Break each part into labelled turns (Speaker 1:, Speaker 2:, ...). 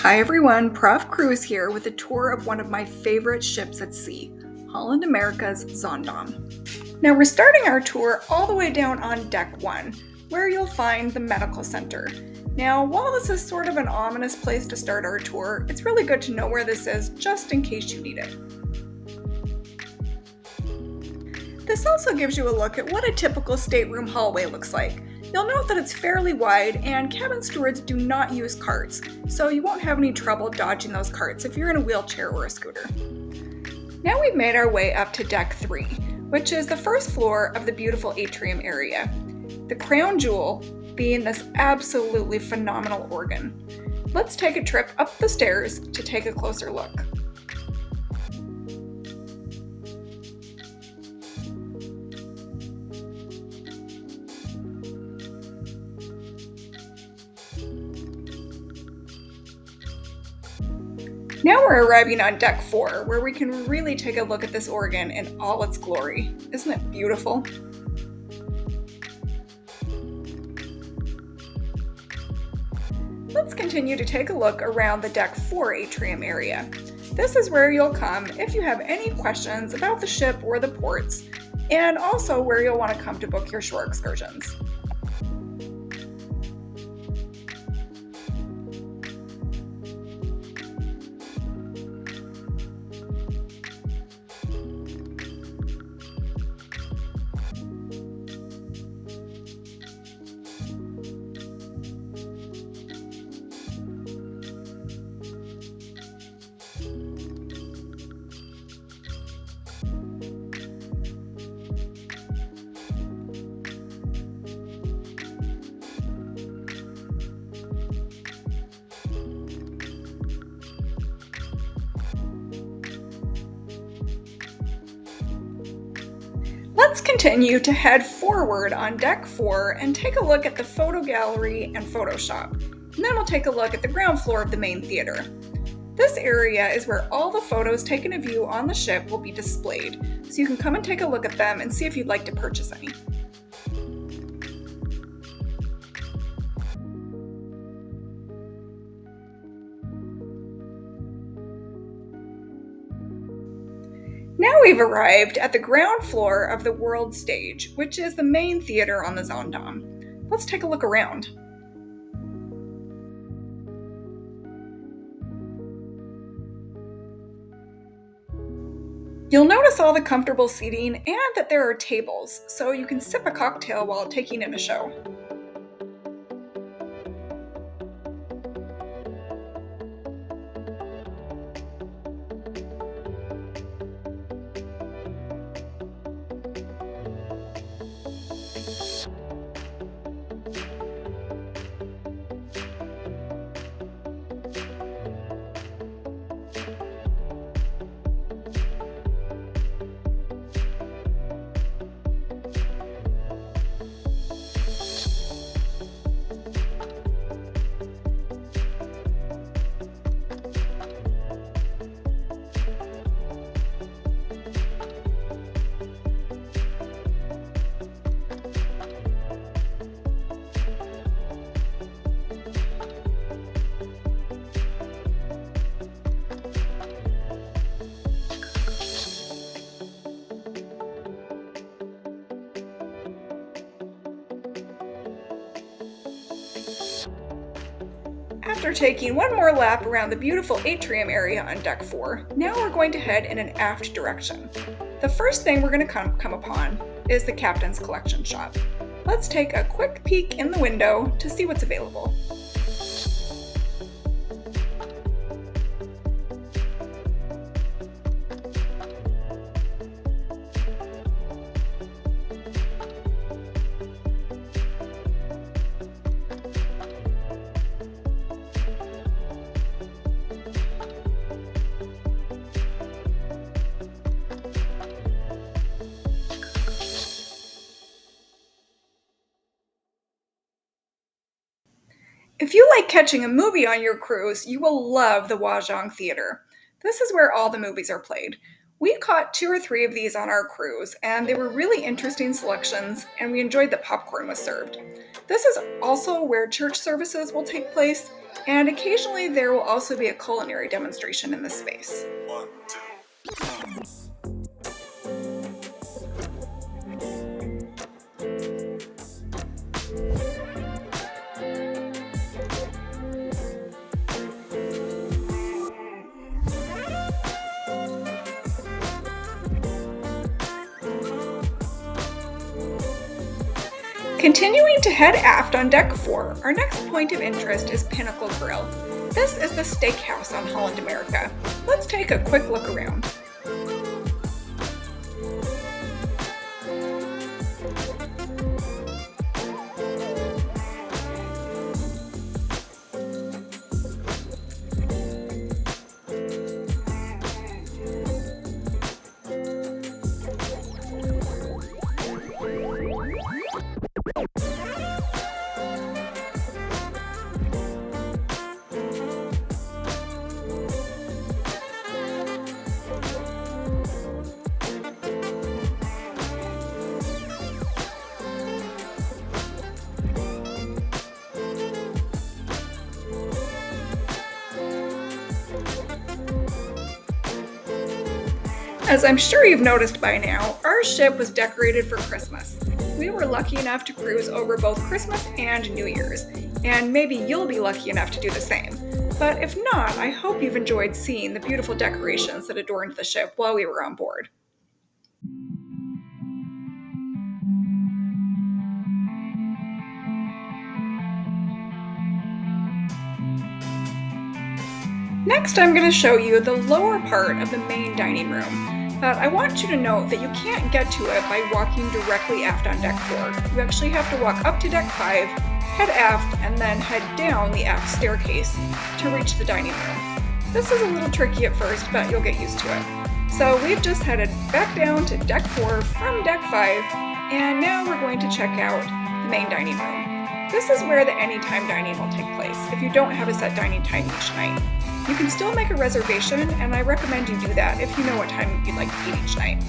Speaker 1: Hi everyone, Prof. Cruz here with a tour of one of my favorite ships at sea, Holland America's Zaandam. Now we're starting our tour all the way down on deck 1, where you'll find the medical center. Now, while this is sort of an ominous place to start our tour, it's really good to know where this is just in case you need it. This also gives you a look at what a typical stateroom hallway looks like. You'll note that it's fairly wide and cabin stewards do not use carts, so you won't have any trouble dodging those carts if you're in a wheelchair or a scooter. Now we've made our way up to deck 3, which is the first floor of the beautiful Atrium area. The crown jewel being this absolutely phenomenal organ. Let's take a trip up the stairs to take a closer look. Now we're arriving on deck 4, where we can really take a look at this organ in all its glory. Isn't it beautiful? Let's continue to take a look around the deck 4 atrium area. This is where you'll come if you have any questions about the ship or the ports, and also where you'll want to come to book your shore excursions. Let's continue to head forward on deck 4 and take a look at the photo gallery and photo shop. And then we'll take a look at the ground floor of the main theater. This area is where all the photos taken of you on the ship will be displayed, so you can come and take a look at them and see if you'd like to purchase any. Now we've arrived at the ground floor of the world stage, which is the main theater on the Zaandam. Let's take a look around. You'll notice all the comfortable seating and that there are tables, so you can sip a cocktail while taking in a show. After taking one more lap around the beautiful atrium area on deck 4, now we're going to head in an aft direction. The first thing we're going to come upon is the captain's collection shop. Let's take a quick peek in the window to see what's available. If you like catching a movie on your cruise, you will love the Wajong Theater. This is where all the movies are played. We caught 2 or 3 of these on our cruise, and they were really interesting selections, and we enjoyed that popcorn was served. This is also where church services will take place, And occasionally there will also be a culinary demonstration in this space.
Speaker 2: One, two.
Speaker 1: Continuing to head aft on deck 4, our next point of interest is Pinnacle Grill. This is the steakhouse on Holland America. Let's take a quick look around. As I'm sure you've noticed by now, our ship was decorated for Christmas. We were lucky enough to cruise over both Christmas and New Year's, and maybe you'll be lucky enough to do the same. But if not, I hope you've enjoyed seeing the beautiful decorations that adorned the ship while we were on board. Next, I'm going to show you the lower part of the main dining room. But I want you to note that you can't get to it by walking directly aft on deck 4. You actually have to walk up to deck 5, head aft, and then head down the aft staircase to reach the dining room. This is a little tricky at first, but you'll get used to it. So we've just headed back down to deck 4 from deck 5, and now we're going to check out the main dining room. This is where the anytime dining will take place if you don't have a set dining time each night. You can still make a reservation, and I recommend you do that if you know what time you'd like to eat each night.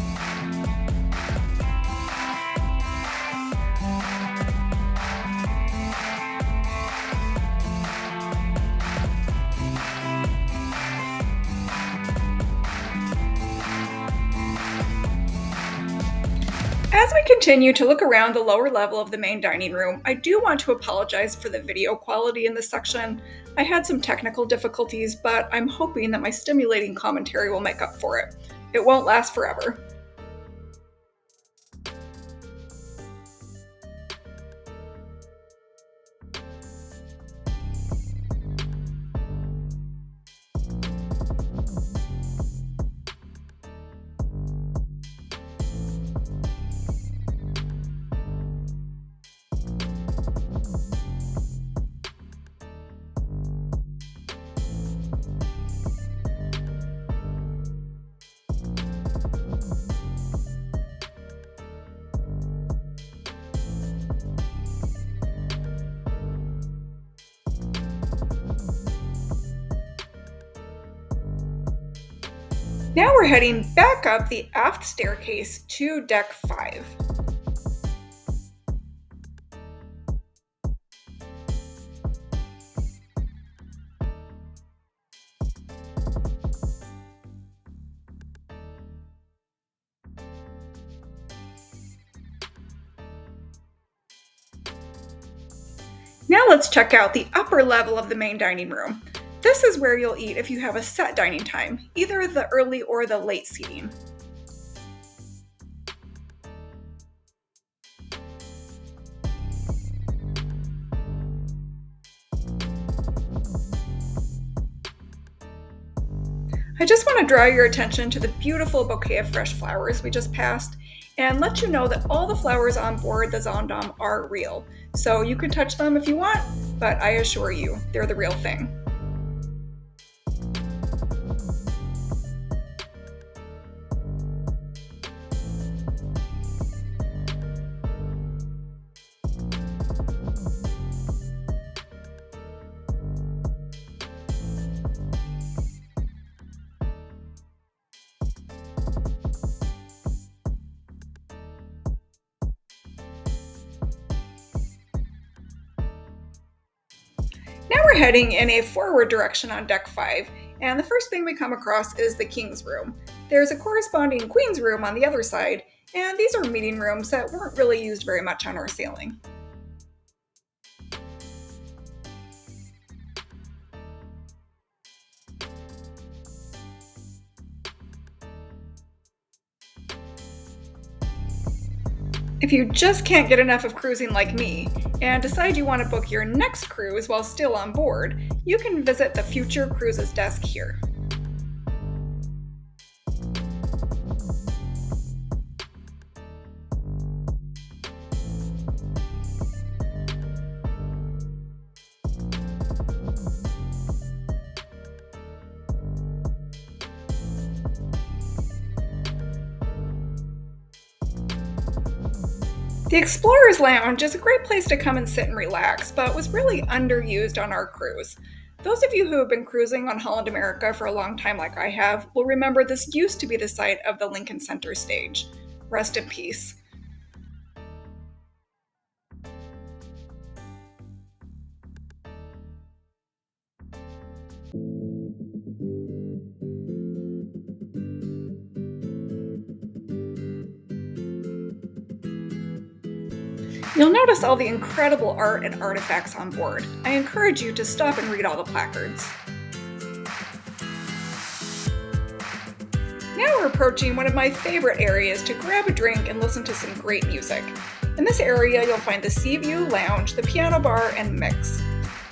Speaker 1: As we continue to look around the lower level of the main dining room, I do want to apologize for the video quality in this section. I had some technical difficulties, but I'm hoping that my stimulating commentary will make up for it. It won't last forever. Now we're heading back up the aft staircase to deck 5. Now let's check out the upper level of the main dining room. This is where you'll eat if you have a set dining time, either the early or the late seating. I just want to draw your attention to the beautiful bouquet of fresh flowers we just passed and let you know that all the flowers on board the Zaandam are real. So you can touch them if you want, but I assure you, they're the real thing. Now we're We're heading in a forward direction on deck 5, and the first thing we come across is the King's Room. There's a corresponding Queen's Room on the other side, and these are meeting rooms that weren't really used very much on our sailing. If you just can't get enough of cruising like me, and decide you want to book your next cruise while still on board, you can visit the Future Cruises desk here. The Explorer's Lounge is a great place to come and sit and relax, but was really underused on our cruise. Those of you who have been cruising on Holland America for a long time like I have will remember this used to be the site of the Lincoln Center stage. Rest in peace. You'll notice all the incredible art and artifacts on board. I encourage you to stop and read all the placards. Now we're approaching one of my favorite areas to grab a drink and listen to some great music. In this area, you'll find the Sea View Lounge, the piano bar, and mix.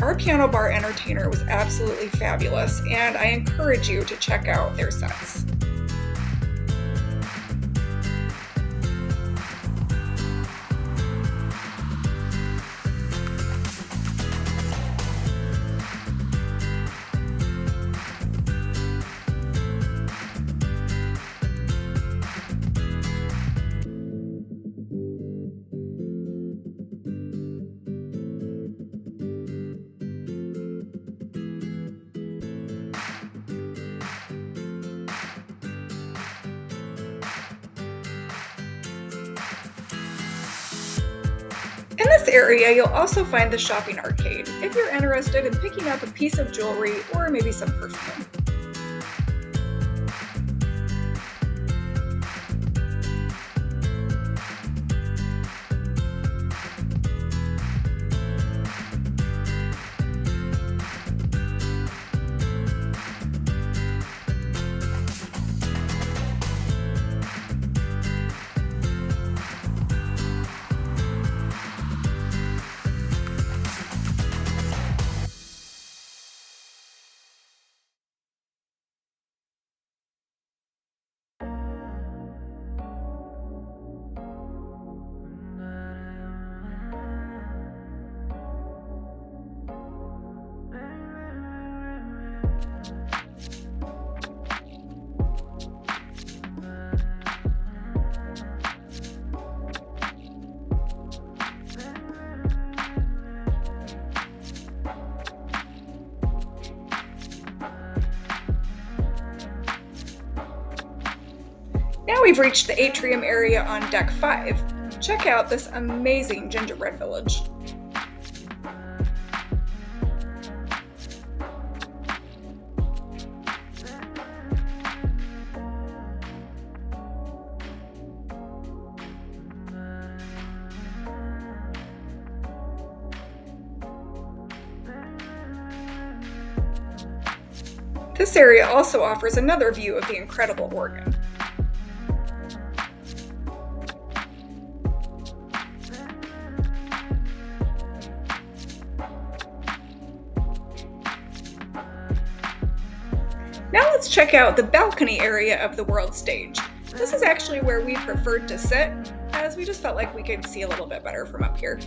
Speaker 1: Our piano bar entertainer was absolutely fabulous, and I encourage you to check out their sets. In this area, you'll also find the shopping arcade, if you're interested in picking up a piece of jewelry or maybe some perfume. Now we've reached the Atrium area on deck 5. Check out this amazing gingerbread village. This area also offers another view of the incredible organ. Now let's check out the balcony area of the world stage. This is actually where we preferred to sit, as we just felt like we could see a little bit better from up here.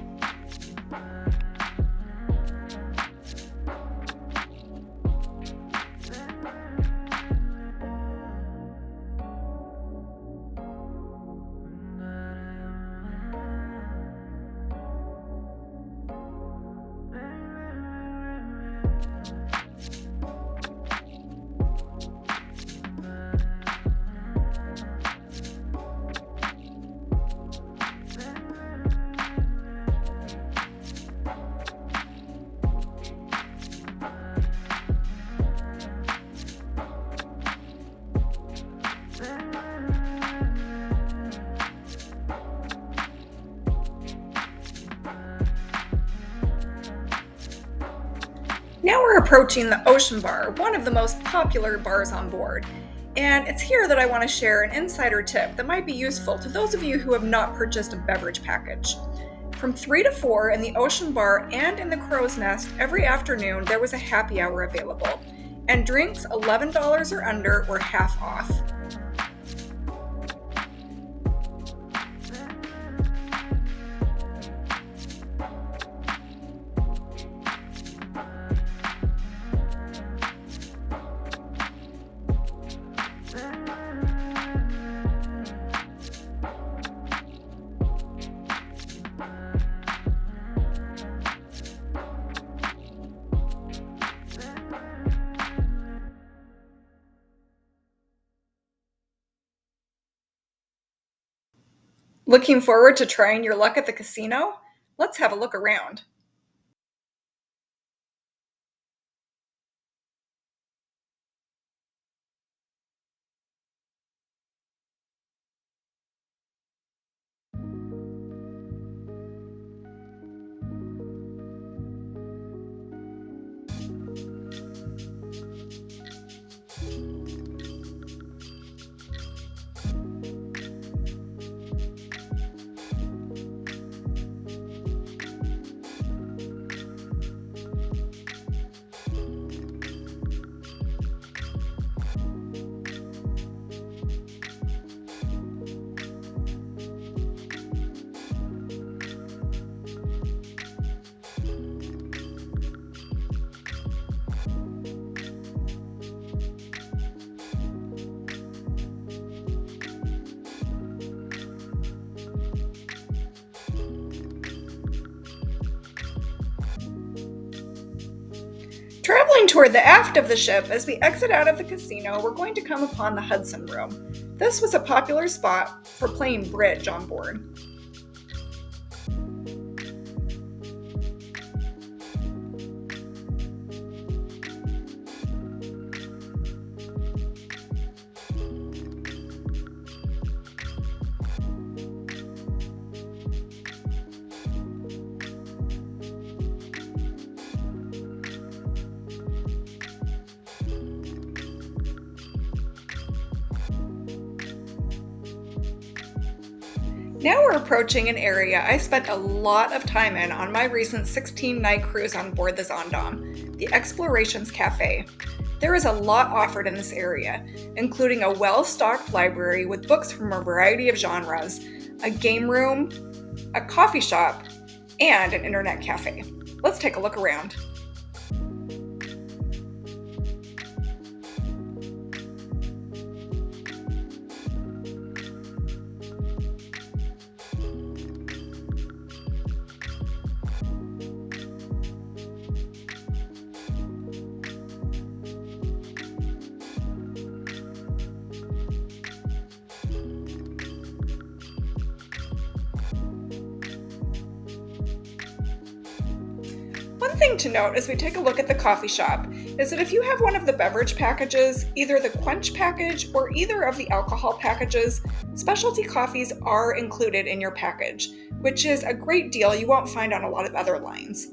Speaker 1: approaching the Ocean Bar, one of the most popular bars on board. And it's here that I want to share an insider tip that might be useful to those of you who have not purchased a beverage package. From 3 to 4 in the Ocean Bar and in the Crow's Nest every afternoon, there was a happy hour available, and drinks $11 or under were half off. Looking forward to trying your luck at the casino? Let's have a look around. Traveling toward the aft of the ship, as we exit out of the casino, we're going to come upon the Hudson Room. This was a popular spot for playing bridge on board. Now we're approaching an area I spent a lot of time in on my recent 16-night cruise on board the Zaandam, the Explorations Cafe. There is a lot offered in this area, including a well-stocked library with books from a variety of genres, a game room, a coffee shop, and an internet cafe. Let's take a look around. One thing to note as we take a look at the coffee shop is that if you have one of the beverage packages, either the Quench package or either of the alcohol packages, specialty coffees are included in your package, which is a great deal you won't find on a lot of other lines.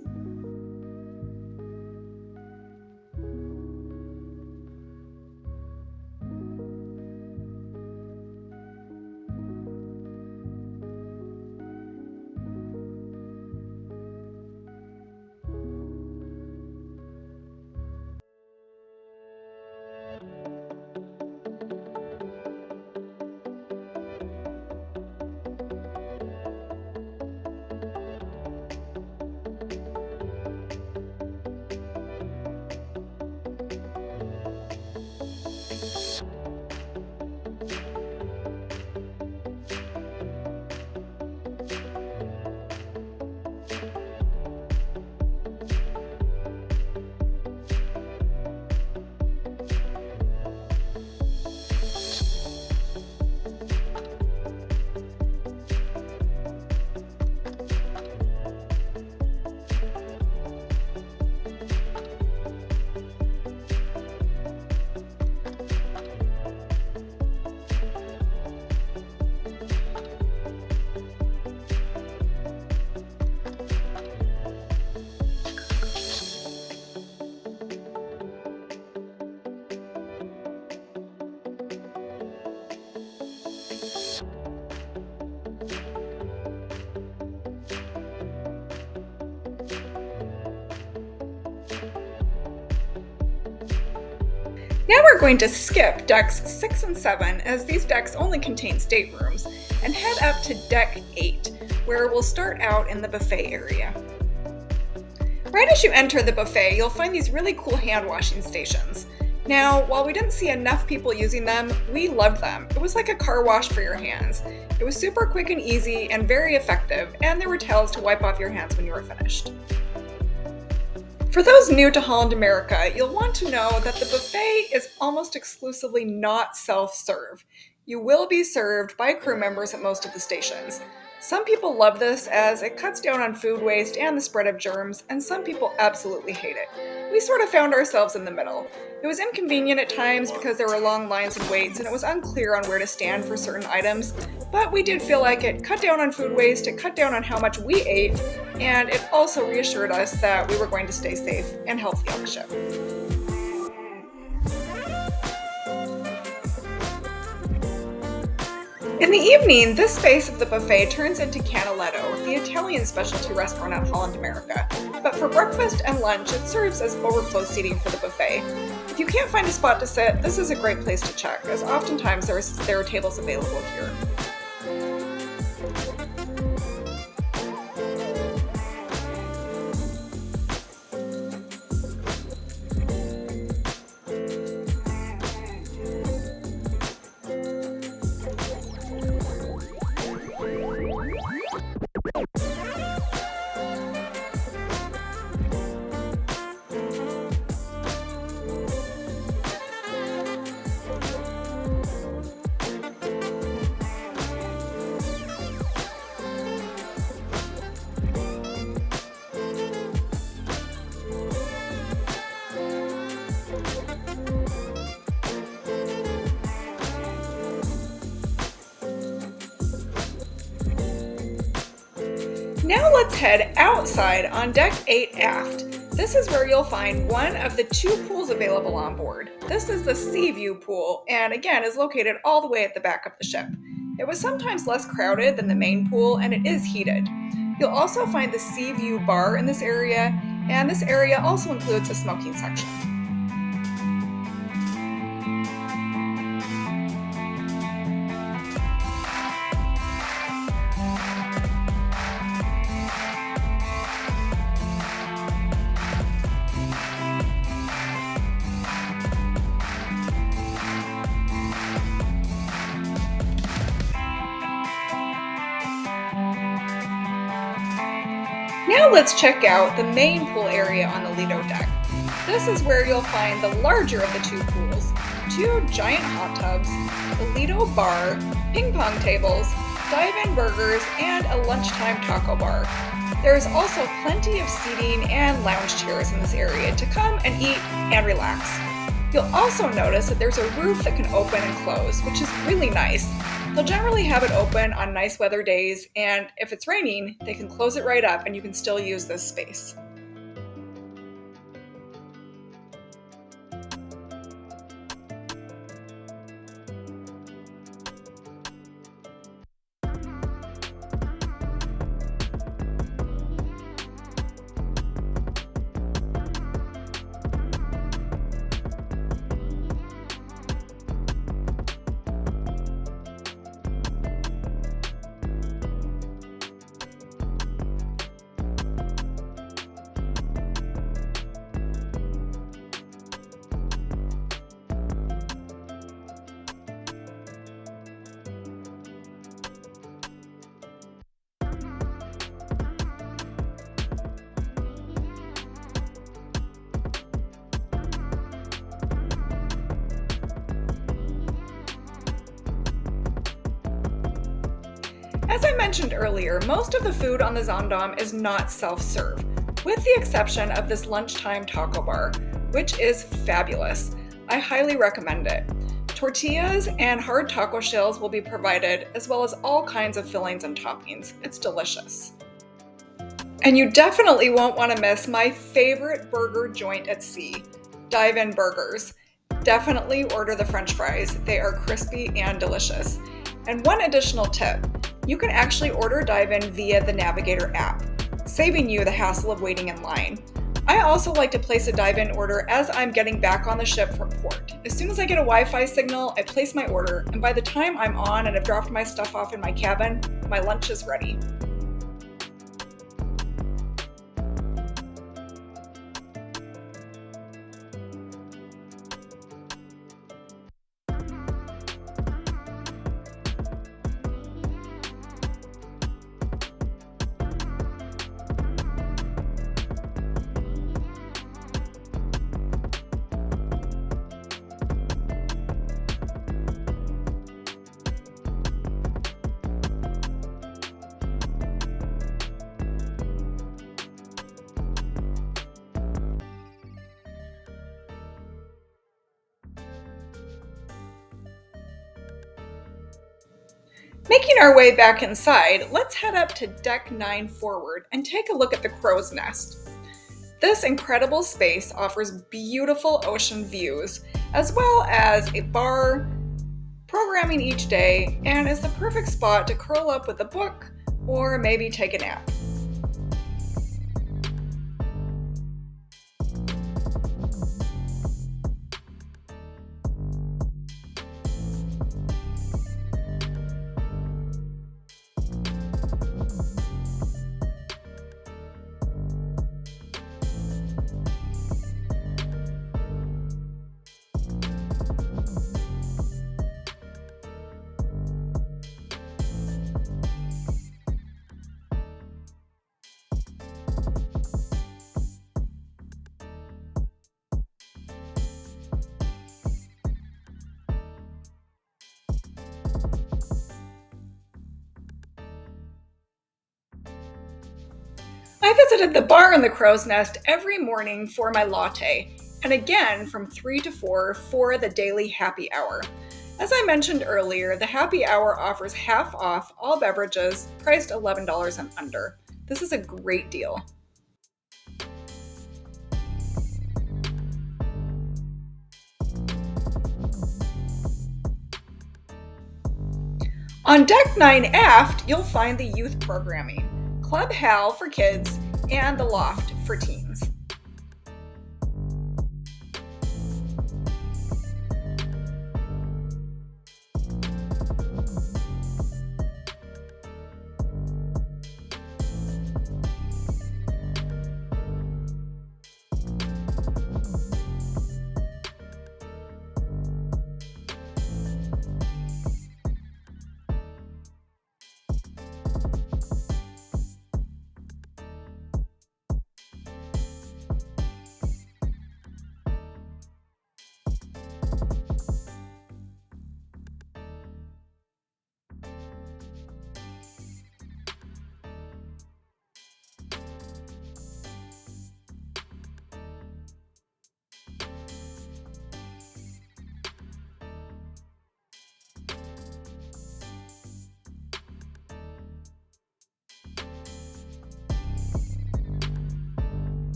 Speaker 1: Now we're going to skip decks 6 and 7, as these decks only contain staterooms, and head up to deck 8, where we'll start out in the buffet area. Right as you enter the buffet, you'll find these really cool hand washing stations. Now, while we didn't see enough people using them, we loved them. It was like a car wash for your hands. It was super quick and easy and very effective, and there were towels to wipe off your hands when you were finished. For those new to Holland America, you'll want to know that the buffet is almost exclusively not self-serve. You will be served by crew members at most of the stations. Some people love this as it cuts down on food waste and the spread of germs, and some people absolutely hate it. We sort of found ourselves in the middle. It was inconvenient at times because there were long lines and waits, and it was unclear on where to stand for certain items, but we did feel like it cut down on food waste, it cut down on how much we ate, and it also reassured us that we were going to stay safe and healthy on the ship. In the evening, this space of the buffet turns into Canaletto, the Italian specialty restaurant at Holland America. But for breakfast and lunch, it serves as overflow seating for the buffet. If you can't find a spot to sit, this is a great place to check, as oftentimes there are tables available here. Now let's head outside on deck 8 aft. This is where you'll find one of the 2 pools available on board. This is the Sea View pool, and again is located all the way at the back of the ship. It was sometimes less crowded than the main pool, and it is heated. You'll also find the Sea View bar in this area, and this area also includes a smoking section. Now let's check out the main pool area on the Lido deck. This is where you'll find the larger of the 2 pools, 2 giant hot tubs, the Lido bar, ping pong tables, dive-in burgers, and a lunchtime taco bar. There's also plenty of seating and lounge chairs in this area to come and eat and relax. You'll also notice that there's a roof that can open and close, which is really nice. They'll generally have it open on nice weather days, and if it's raining, they can close it right up and you can still use this space. As I mentioned earlier, most of the food on the Zaandam is not self-serve, with the exception of this lunchtime taco bar, which is fabulous. I highly recommend it. Tortillas and hard taco shells will be provided, as well as all kinds of fillings and toppings. It's delicious. And you definitely won't want to miss my favorite burger joint at sea, Dive-In Burgers. Definitely order the French fries. They are crispy and delicious. And one additional tip, you can actually order Dive-In via the Navigator app, saving you the hassle of waiting in line. I also like to place a dive-in order as I'm getting back on the ship from port. As soon as I get a Wi-Fi signal, I place my order, and by the time I'm on and I've dropped my stuff off in my cabin, my lunch is ready. Making our way back inside, let's head up to Deck 9 forward and take a look at the crow's nest. This incredible space offers beautiful ocean views, as well as a bar, programming each day, and is the perfect spot to curl up with a book or maybe take a nap. I visited the bar in the crow's nest every morning for my latte, and again from 3 to 4 for the daily happy hour. As I mentioned earlier, the happy hour offers half off all beverages priced $11 and under. This is a great deal. On Deck 9 aft, you'll find the youth programming, Club Hal for kids, and the Loft for teens.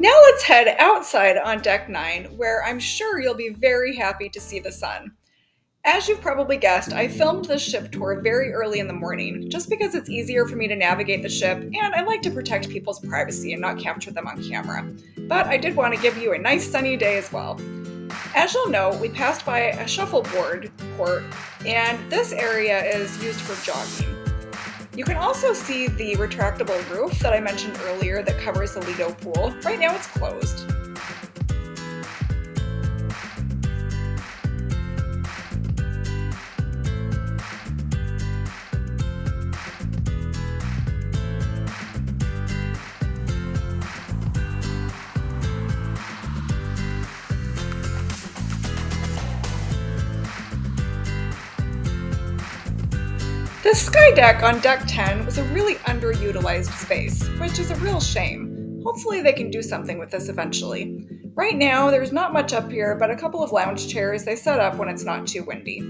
Speaker 1: Now let's head outside on Deck 9, where I'm sure you'll be very happy to see the sun. As you've probably guessed, I filmed this ship tour very early in the morning, just because it's easier for me to navigate the ship, and I like to protect people's privacy and not capture them on camera. But I did want to give you a nice sunny day as well. As you'll know, we passed by a shuffleboard port, and this area is used for jogging. You can also see the retractable roof that I mentioned earlier that covers the Lido pool. Right now it's closed. The sky deck on deck 10 was a really underutilized space, which is a real shame. Hopefully they can do something with this eventually. Right now, there's not much up here, but a couple of lounge chairs they set up when it's not too windy.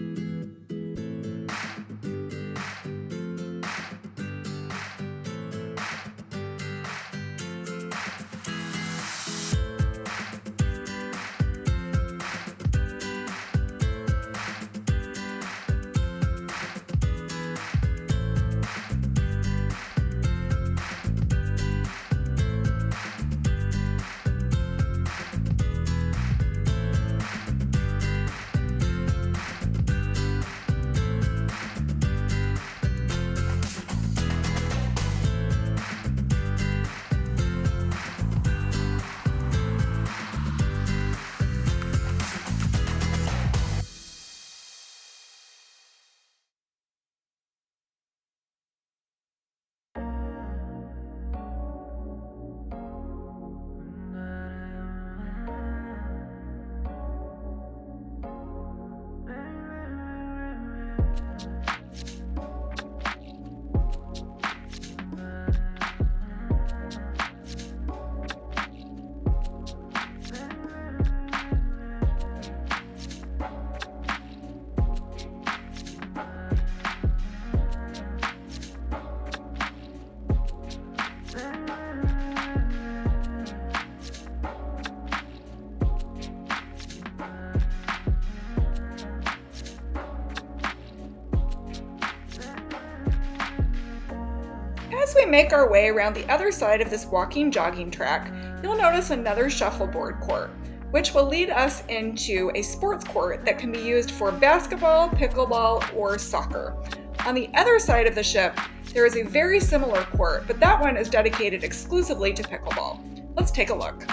Speaker 1: As we make our way around the other side of this walking jogging track, you'll notice another shuffleboard court, which will lead us into a sports court that can be used for basketball, pickleball, or soccer. On the other side of the ship, there is a very similar court, but that one is dedicated exclusively to pickleball. Let's take a look.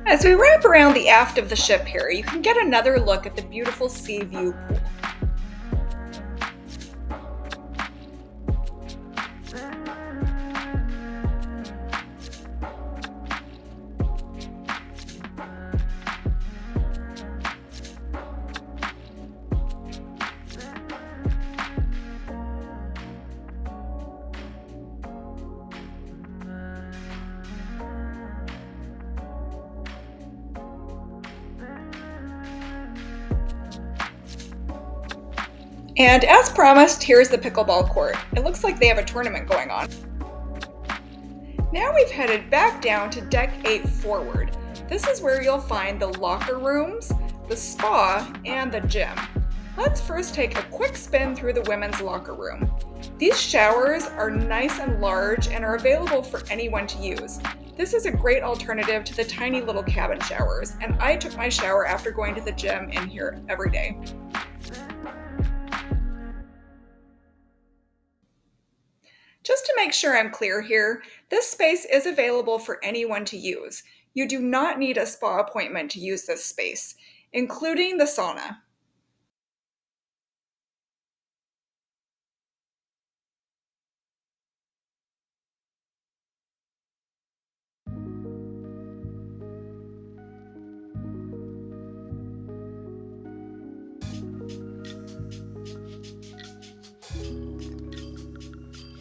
Speaker 1: As we wrap around the aft of the ship here, you can get another look at the beautiful sea view pool. And as promised, here's the pickleball court. It looks like they have a tournament going on. Now we've headed back down to deck 8 forward. This is where you'll find the locker rooms, the spa, and the gym. Let's first take a quick spin through the women's locker room. These showers are nice and large and are available for anyone to use. This is a great alternative to the tiny little cabin showers, and I took my shower after going to the gym in here every day. Just to make sure I'm clear here, this space is available for anyone to use. You do not need a spa appointment to use this space, including the sauna.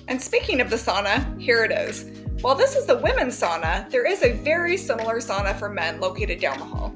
Speaker 1: And speaking of the sauna, here it is. While this is the women's sauna, there is a very similar sauna for men located down the hall.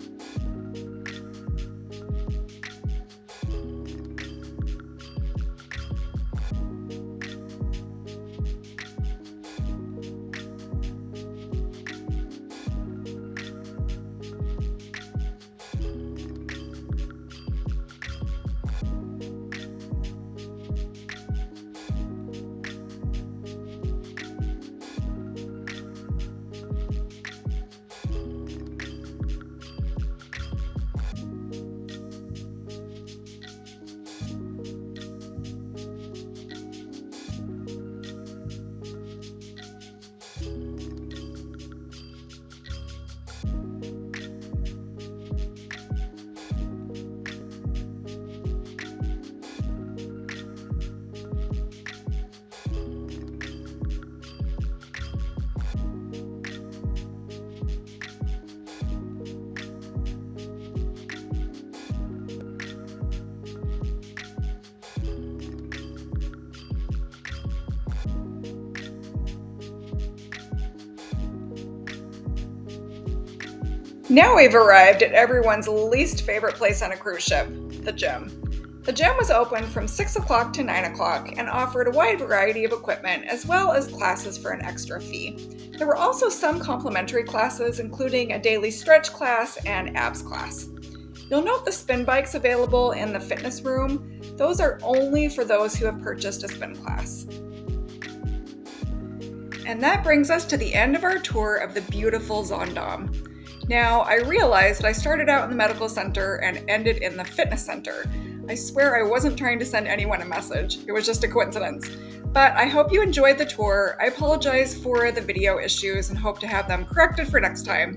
Speaker 1: Now we've arrived at everyone's least favorite place on a cruise ship, the gym. The gym was open from 6 o'clock to 9 o'clock and offered a wide variety of equipment as well as classes for an extra fee. There were also some complimentary classes, including a daily stretch class and abs class. You'll note the spin bikes available in the fitness room. Those are only for those who have purchased a spin class. And that brings us to the end of our tour of the beautiful Zaandam. Now, I realized that I started out in the medical center and ended in the fitness center. I swear I wasn't trying to send anyone a message. It was just a coincidence. But I hope you enjoyed the tour. I apologize for the video issues and hope to have them corrected for next time.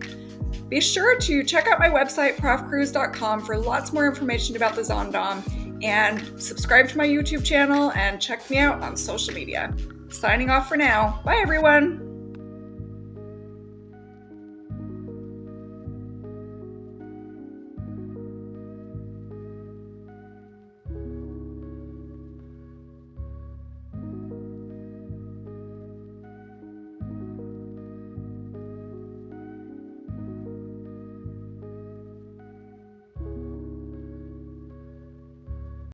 Speaker 1: Be sure to check out my website, profcruise.com, for lots more information about the Zaandam, and subscribe to my YouTube channel and check me out on social media. Signing off for now. Bye, everyone.